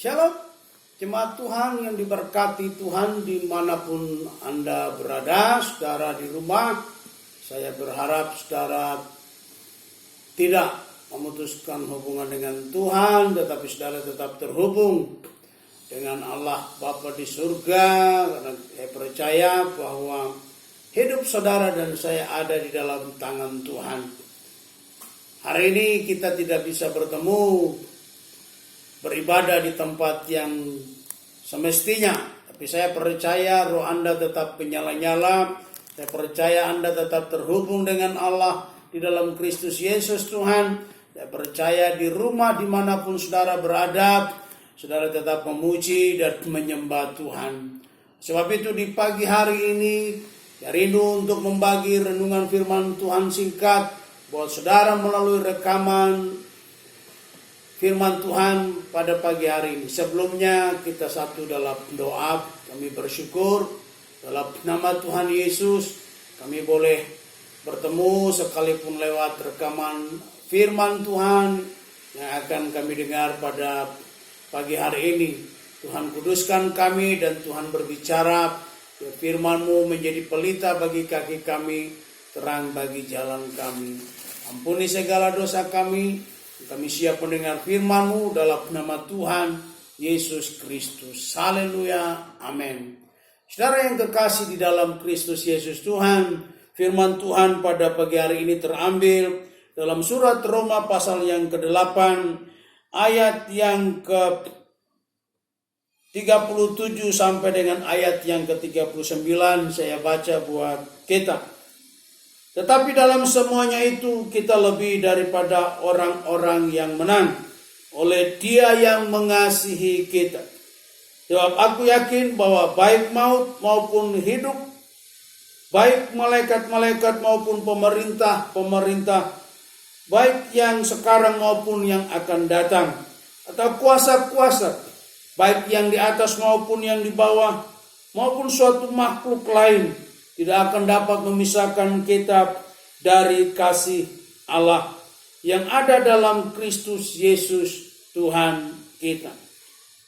Shalom, jemaat Tuhan yang diberkati Tuhan dimanapun Anda berada, saudara di rumah. Saya berharap saudara tidak memutuskan hubungan dengan Tuhan, tetapi saudara tetap terhubung dengan Allah Bapa di surga. Karena saya percaya bahwa hidup saudara dan saya ada di dalam tangan Tuhan. Hari ini kita tidak bisa bertemu, beribadah di tempat yang semestinya. Tapi saya percaya roh Anda tetap menyala-nyala. Saya percaya Anda tetap terhubung dengan Allah di dalam Kristus Yesus Tuhan. Saya percaya di rumah dimanapun saudara berada, saudara tetap memuji dan menyembah Tuhan. Sebab itu di pagi hari ini, saya rindu untuk membagi renungan firman Tuhan singkat buat saudara melalui rekaman firman Tuhan pada pagi hari ini. Sebelumnya kita satu dalam doa. Kami bersyukur dalam nama Tuhan Yesus kami boleh bertemu sekalipun lewat rekaman firman Tuhan yang akan kami dengar pada pagi hari ini. Tuhan kuduskan kami dan Tuhan berbicara. Firman-Mu menjadi pelita bagi kaki kami, terang bagi jalan kami. Ampuni segala dosa kami. Kami siap mendengar firman-Mu dalam nama Tuhan Yesus Kristus. Haleluya. Amin. Saudara yang kekasih di dalam Kristus Yesus Tuhan, firman Tuhan pada pagi hari ini terambil dalam surat Roma pasal yang ke-8 ayat yang ke-37 sampai dengan ayat yang ke-39. Saya baca buat kita. Tetapi dalam semuanya itu kita lebih daripada orang-orang yang menang oleh Dia yang mengasihi kita. Sebab aku yakin bahwa baik maut maupun hidup, baik malaikat-malaikat maupun pemerintah-pemerintah, baik yang sekarang maupun yang akan datang, atau kuasa-kuasa, baik yang di atas maupun yang di bawah, maupun suatu makhluk lain, tidak akan dapat memisahkan kita dari kasih Allah yang ada dalam Kristus Yesus Tuhan kita.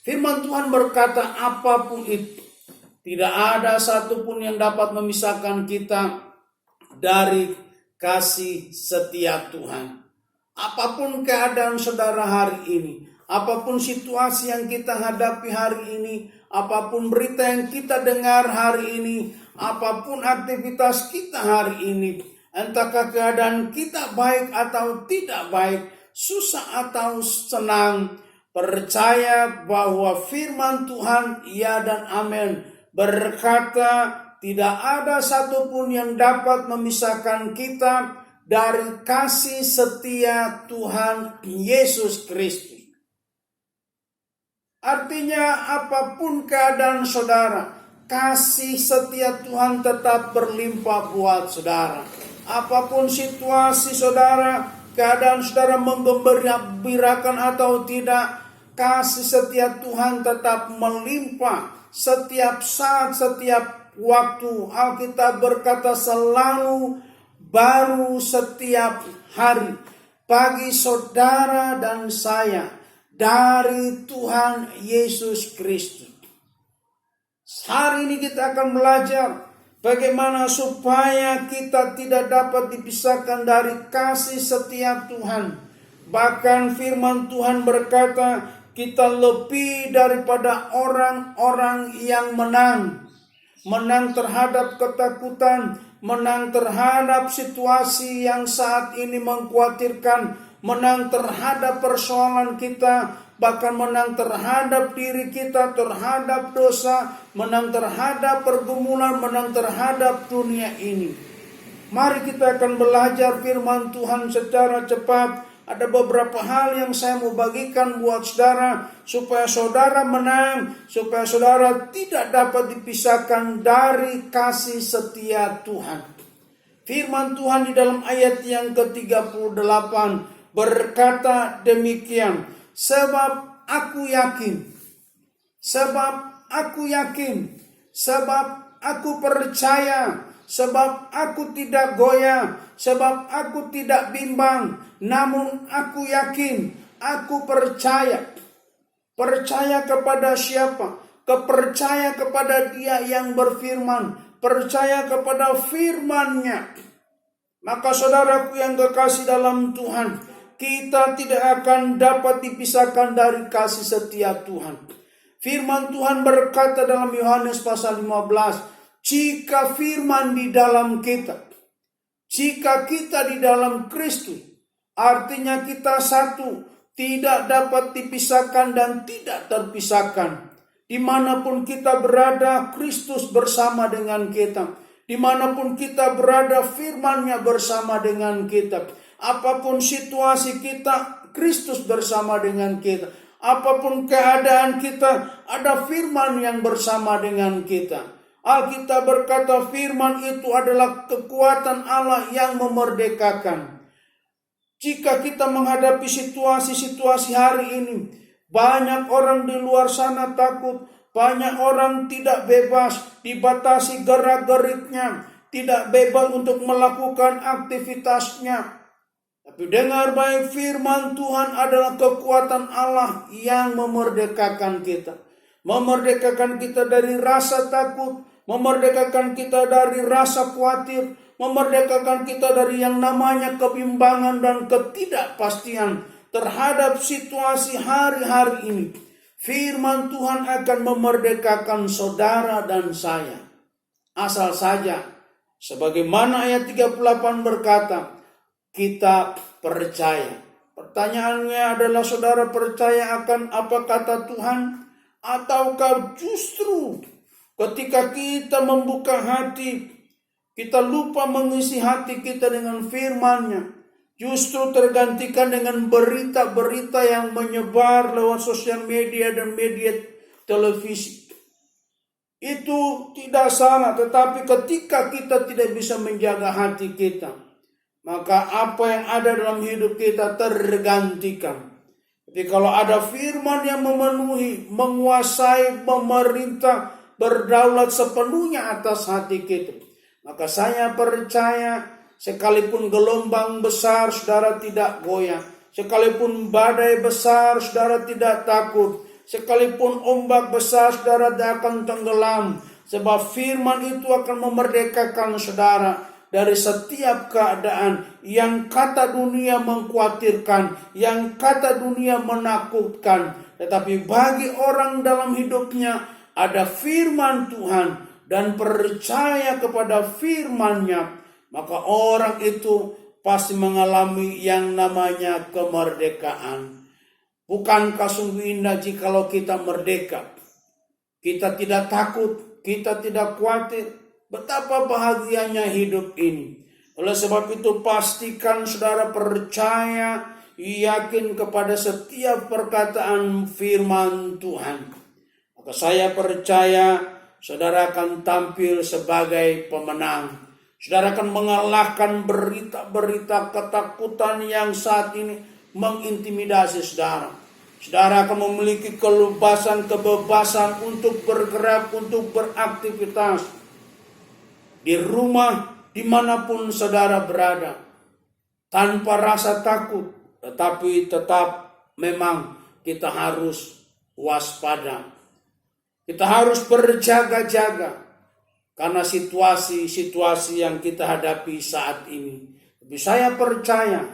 Firman Tuhan berkata, apapun itu, tidak ada satupun yang dapat memisahkan kita dari kasih setia Tuhan. Apapun keadaan saudara hari ini, apapun situasi yang kita hadapi hari ini, apapun berita yang kita dengar hari ini, apapun aktivitas kita hari ini, entahkah keadaan kita baik atau tidak baik, susah atau senang, percaya bahwa firman Tuhan ya dan amin berkata tidak ada satupun yang dapat memisahkan kita dari kasih setia Tuhan Yesus Kristus. Artinya apapun keadaan saudara, kasih setia Tuhan tetap berlimpah buat saudara. Apapun situasi saudara, keadaan saudara menggembirakan atau tidak, kasih setia Tuhan tetap melimpah setiap saat, setiap waktu. Alkitab berkata selalu baru setiap hari bagi saudara dan saya dari Tuhan Yesus Kristus. Hari ini kita akan belajar bagaimana supaya kita tidak dapat dipisahkan dari kasih setia Tuhan. Bahkan firman Tuhan berkata, kita lebih daripada orang-orang yang menang. Menang terhadap ketakutan, menang terhadap situasi yang saat ini mengkhawatirkan, menang terhadap persoalan kita, bahkan menang terhadap diri kita, terhadap dosa, menang terhadap pergumulan, menang terhadap dunia ini. Mari kita akan belajar firman Tuhan secara cepat. Ada beberapa hal yang saya mau bagikan buat saudara, supaya saudara menang, supaya saudara tidak dapat dipisahkan dari kasih setia Tuhan. Firman Tuhan di dalam ayat yang ke-38 berkata demikian, sebab aku yakin, sebab aku percaya, sebab aku tidak goyah, sebab aku tidak bimbang, namun aku yakin, aku percaya. Percaya kepada siapa? Percaya kepada Dia yang berfirman. Percaya kepada firman-Nya. Maka saudaraku yang kekasih dalam Tuhan, kita tidak akan dapat dipisahkan dari kasih setia Tuhan. Firman Tuhan berkata dalam Yohanes pasal 15, jika firman di dalam kita, jika kita di dalam Kristus, artinya kita satu, tidak dapat dipisahkan dan tidak terpisahkan. Dimanapun kita berada, Kristus bersama dengan kita. Dimanapun kita berada, firman-Nya bersama dengan kita. Apapun situasi kita, Kristus bersama dengan kita. Apapun keadaan kita, ada firman yang bersama dengan kita. Alkitab berkata firman itu adalah kekuatan Allah yang memerdekakan. Jika kita menghadapi situasi-situasi hari ini, banyak orang di luar sana takut, banyak orang tidak bebas, dibatasi gerak-geriknya, tidak bebas untuk melakukan aktivitasnya. Tapi dengar baik, firman Tuhan adalah kekuatan Allah yang memerdekakan kita. Memerdekakan kita dari rasa takut, memerdekakan kita dari rasa khawatir, memerdekakan kita dari yang namanya kebimbangan dan ketidakpastian terhadap situasi hari-hari ini. Firman Tuhan akan memerdekakan saudara dan saya. Asal saja, sebagaimana ayat 38 berkata, kita percaya. Pertanyaannya adalah, saudara percaya akan apa kata Tuhan? Ataukah justru ketika kita membuka hati, kita lupa mengisi hati kita dengan firman-Nya, justru tergantikan dengan berita-berita yang menyebar lewat sosial media dan media televisi. Itu tidak salah, tetapi ketika kita tidak bisa menjaga hati kita, maka apa yang ada dalam hidup kita tergantikan. Jadi kalau ada firman yang memenuhi, menguasai, memerintah, berdaulat sepenuhnya atas hati kita, maka saya percaya sekalipun gelombang besar, saudara tidak goyah. Sekalipun badai besar, saudara tidak takut. Sekalipun ombak besar, saudara tidak akan tenggelam. Sebab firman itu akan memerdekakan saudara dari setiap keadaan yang kata dunia mengkhawatirkan, yang kata dunia menakutkan. Tetapi bagi orang dalam hidupnya ada firman Tuhan dan percaya kepada firman-Nya, maka orang itu pasti mengalami yang namanya kemerdekaan. Bukankah sungguh indah jikalau kita merdeka? Kita tidak takut, kita tidak khawatir. Betapa bahagianya hidup ini. Oleh sebab itu pastikan saudara percaya, yakin kepada setiap perkataan firman Tuhan. Maka saya percaya saudara akan tampil sebagai pemenang. Saudara akan mengalahkan berita-berita ketakutan yang saat ini mengintimidasi saudara. Saudara akan memiliki kebebasan untuk bergerak, untuk beraktivitas. Di rumah, dimanapun saudara berada. Tanpa rasa takut. Tetapi tetap memang kita harus waspada. Kita harus berjaga-jaga. Karena situasi-situasi yang kita hadapi saat ini. Tapi saya percaya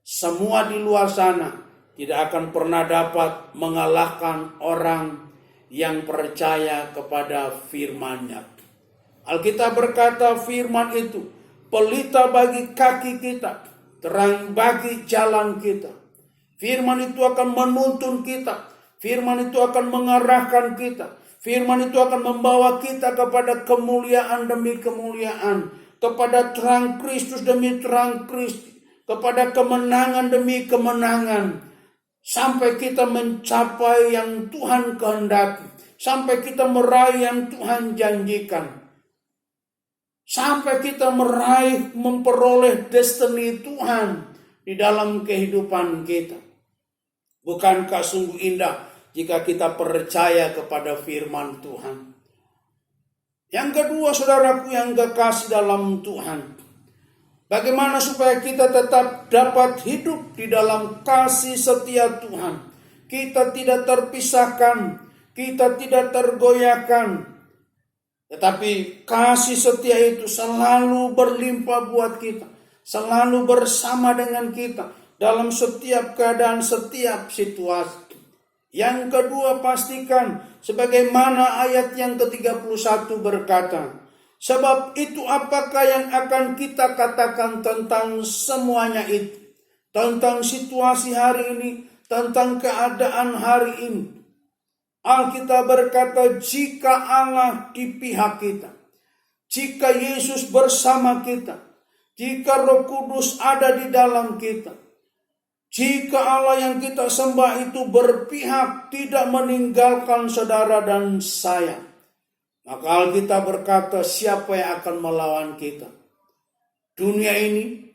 semua di luar sana tidak akan pernah dapat mengalahkan orang yang percaya kepada firman-Nya. Alkitab berkata firman itu pelita bagi kaki kita, terang bagi jalan kita. Firman itu akan menuntun kita. Firman itu akan mengarahkan kita. Firman itu akan membawa kita kepada kemuliaan demi kemuliaan, kepada terang Kristus demi terang Kristus, kepada kemenangan demi kemenangan, sampai kita mencapai yang Tuhan kehendaki, sampai kita meraih yang Tuhan janjikan, sampai kita meraih, memperoleh destiny Tuhan di dalam kehidupan kita. Bukankah sungguh indah jika kita percaya kepada firman Tuhan? Yang kedua, saudaraku yang kekasih dalam Tuhan, bagaimana supaya kita tetap dapat hidup di dalam kasih setia Tuhan? kita tidak terpisahkan, kita tidak tergoyahkan. Tetapi kasih setia itu selalu berlimpah buat kita, selalu bersama dengan kita dalam setiap keadaan, setiap situasi. Yang kedua, pastikan sebagaimana ayat yang ke-31 berkata, sebab itu apakah yang akan kita katakan tentang semuanya itu, tentang situasi hari ini, tentang keadaan hari ini. Alkitab berkata, jika Allah di pihak kita, jika Yesus bersama kita, jika Roh Kudus ada di dalam kita, jika Allah yang kita sembah itu berpihak, tidak meninggalkan saudara dan saya, maka Alkitab berkata, siapa yang akan melawan kita? Dunia ini,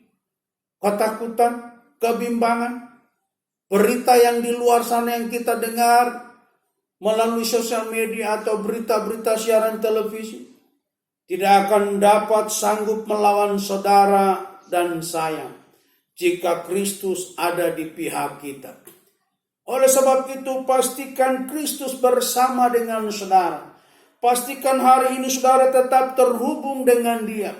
ketakutan, kebimbangan, berita yang di luar sana yang kita dengar melalui sosial media atau berita-berita siaran televisi, tidak akan dapat sanggup melawan saudara dan saya jika Kristus ada di pihak kita. Oleh sebab itu, pastikan Kristus bersama dengan saudara. Pastikan hari ini saudara tetap terhubung dengan Dia.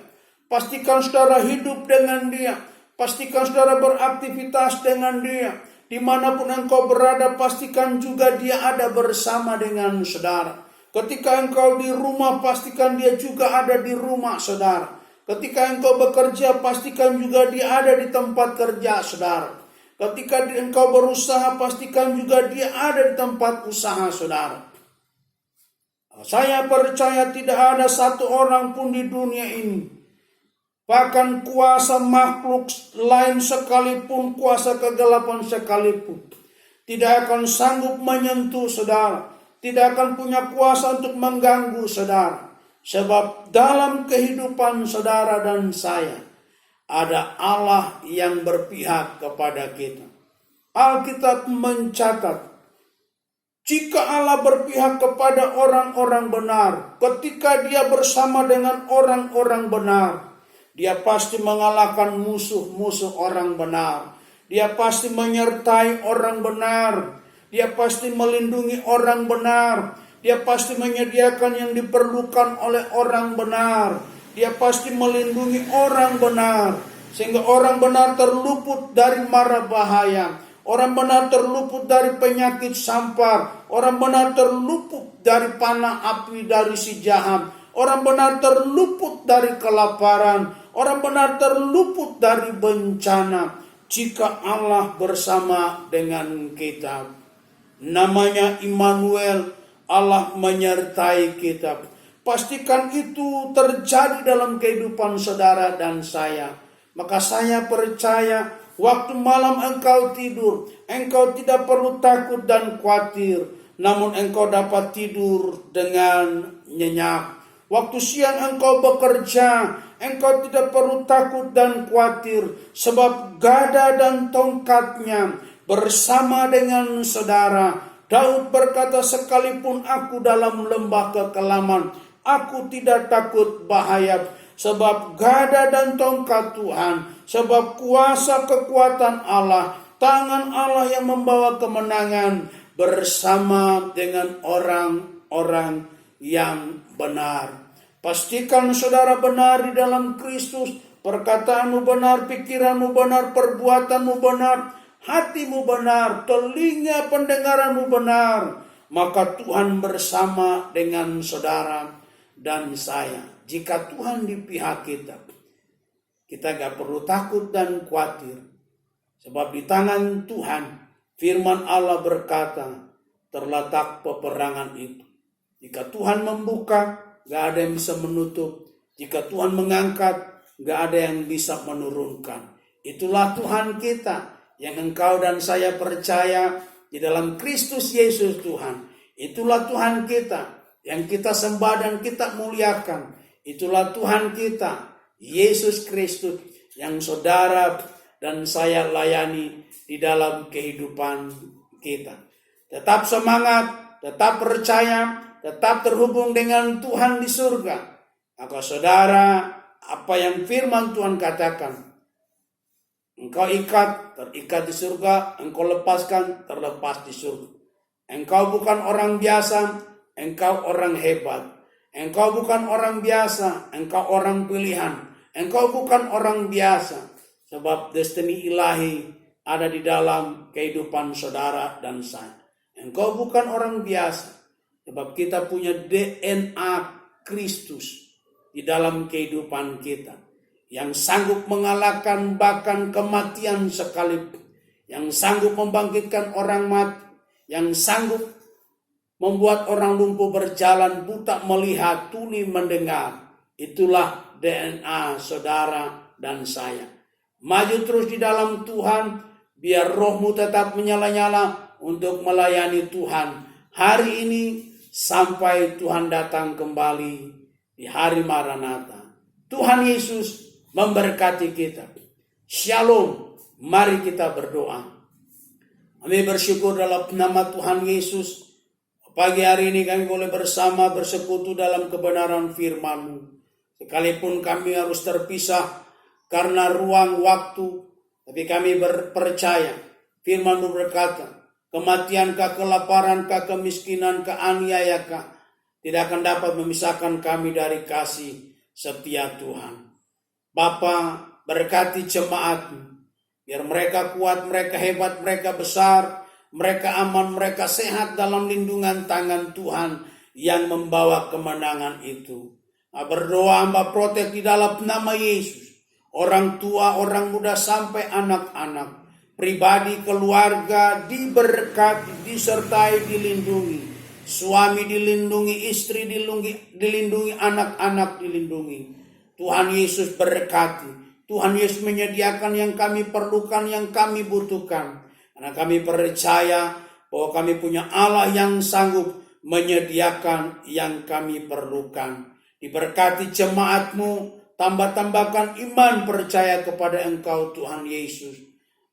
Pastikan saudara hidup dengan Dia. Pastikan saudara beraktivitas dengan Dia. Dimanapun engkau berada, pastikan juga Dia ada bersama dengan saudara. Ketika engkau di rumah, pastikan Dia juga ada di rumah saudara. Ketika engkau bekerja, pastikan juga Dia ada di tempat kerja saudara. Ketika engkau berusaha, pastikan juga Dia ada di tempat usaha saudara. Saya percaya tidak ada satu orang pun di dunia ini, bahkan kuasa makhluk lain sekalipun, kuasa kegelapan sekalipun, tidak akan sanggup menyentuh saudara, tidak akan punya kuasa untuk mengganggu saudara. Sebab dalam kehidupan saudara dan saya, ada Allah yang berpihak kepada kita. Alkitab mencatat, jika Allah berpihak kepada orang-orang benar, ketika Dia bersama dengan orang-orang benar, Dia pasti mengalahkan musuh-musuh orang benar. Dia pasti menyertai orang benar. Dia pasti melindungi orang benar. Dia pasti menyediakan yang diperlukan oleh orang benar. Dia pasti melindungi orang benar, sehingga orang benar terluput dari mara bahaya. Orang benar terluput dari penyakit sampar. Orang benar terluput dari panah api dari si jahat. Orang benar terluput dari kelaparan. Orang benar terluput dari bencana. Jika Allah bersama dengan kita. Namanya Immanuel, Allah menyertai kita. Pastikan itu terjadi dalam kehidupan saudara dan saya. Maka saya percaya, waktu malam engkau tidur, engkau tidak perlu takut dan khawatir, namun engkau dapat tidur dengan nyenyak. Waktu siang engkau bekerja, engkau tidak perlu takut dan khawatir, sebab gada dan tongkatnya bersama dengan saudara. Daud berkata, sekalipun aku dalam lembah kekelaman, aku tidak takut bahaya, sebab gada dan tongkat Tuhan, sebab kuasa kekuatan Allah, tangan Allah yang membawa kemenangan bersama dengan orang-orang yang benar. Pastikan saudara benar di dalam Kristus, perkataanmu benar, pikiranmu benar, perbuatanmu benar, hatimu benar, telinga pendengaranmu benar, maka Tuhan bersama dengan saudara dan saya. Jika Tuhan di pihak kita, kita gak perlu takut dan khawatir. Sebab di tangan Tuhan, firman Allah berkata, terletak peperangan itu. Jika Tuhan membuka, gak ada yang bisa menutup. Jika Tuhan mengangkat, gak ada yang bisa menurunkan. Itulah Tuhan kita, yang engkau dan saya percaya di dalam Kristus Yesus Tuhan. Itulah Tuhan kita yang kita sembah dan kita muliakan. Itulah Tuhan kita, Yesus Kristus, yang saudara dan saya layani di dalam kehidupan kita. Tetap semangat, tetap percaya, tetap terhubung dengan Tuhan di surga. Maka saudara, apa yang firman Tuhan katakan, Engkau ikat, terikat di surga. Engkau lepaskan, terlepas di surga. Engkau bukan orang biasa, engkau orang hebat. Engkau bukan orang biasa, engkau orang pilihan. Engkau bukan orang biasa, sebab destiny ilahi ada di dalam kehidupan saudara dan saya. Engkau bukan orang biasa, sebab kita punya DNA Kristus di dalam kehidupan kita, yang sanggup mengalahkan bahkan kematian sekalipun, yang sanggup membangkitkan orang mati, yang sanggup membuat orang lumpuh berjalan, buta melihat, tuli mendengar. Itulah DNA saudara dan saya. Maju terus di dalam Tuhan, biar rohmu tetap menyala-nyala untuk melayani Tuhan hari ini sampai Tuhan datang kembali di hari Maranatha. Tuhan Yesus memberkati kita. Shalom, mari kita berdoa. Kami bersyukur dalam nama Tuhan Yesus. Pagi hari ini kami boleh bersama bersekutu dalam kebenaran firman-Mu. Sekalipun kami harus terpisah karena ruang waktu, tapi kami percaya firman-Mu berkata, kematiankah, kelaparankah, kemiskinankah, aniayakah, tidak akan dapat memisahkan kami dari kasih setia Tuhan. Bapa, berkati jemaat-Mu, biar mereka kuat, mereka hebat, mereka besar, mereka aman, mereka sehat dalam lindungan tangan Tuhan yang membawa kemenangan itu. Berdoa hamba protek di dalam nama Yesus. Orang tua, orang muda sampai anak-anak, pribadi, keluarga diberkati, disertai, dilindungi. Suami dilindungi, istri dilindungi, anak-anak dilindungi. Tuhan Yesus berkati. Tuhan Yesus menyediakan yang kami perlukan, yang kami butuhkan. Karena kami percaya bahwa kami punya Allah yang sanggup menyediakan yang kami perlukan. Diberkati jemaat-Mu, tambah-tambahkan iman percaya kepada Engkau Tuhan Yesus.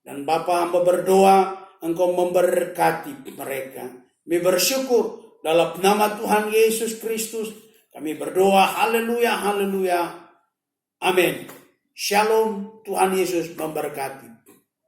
Dan Bapa, hamba berdoa Engkau memberkati mereka. Kami bersyukur dalam nama Tuhan Yesus Kristus. Kami berdoa, haleluya, haleluya. Amin. Shalom, Tuhan Yesus memberkati.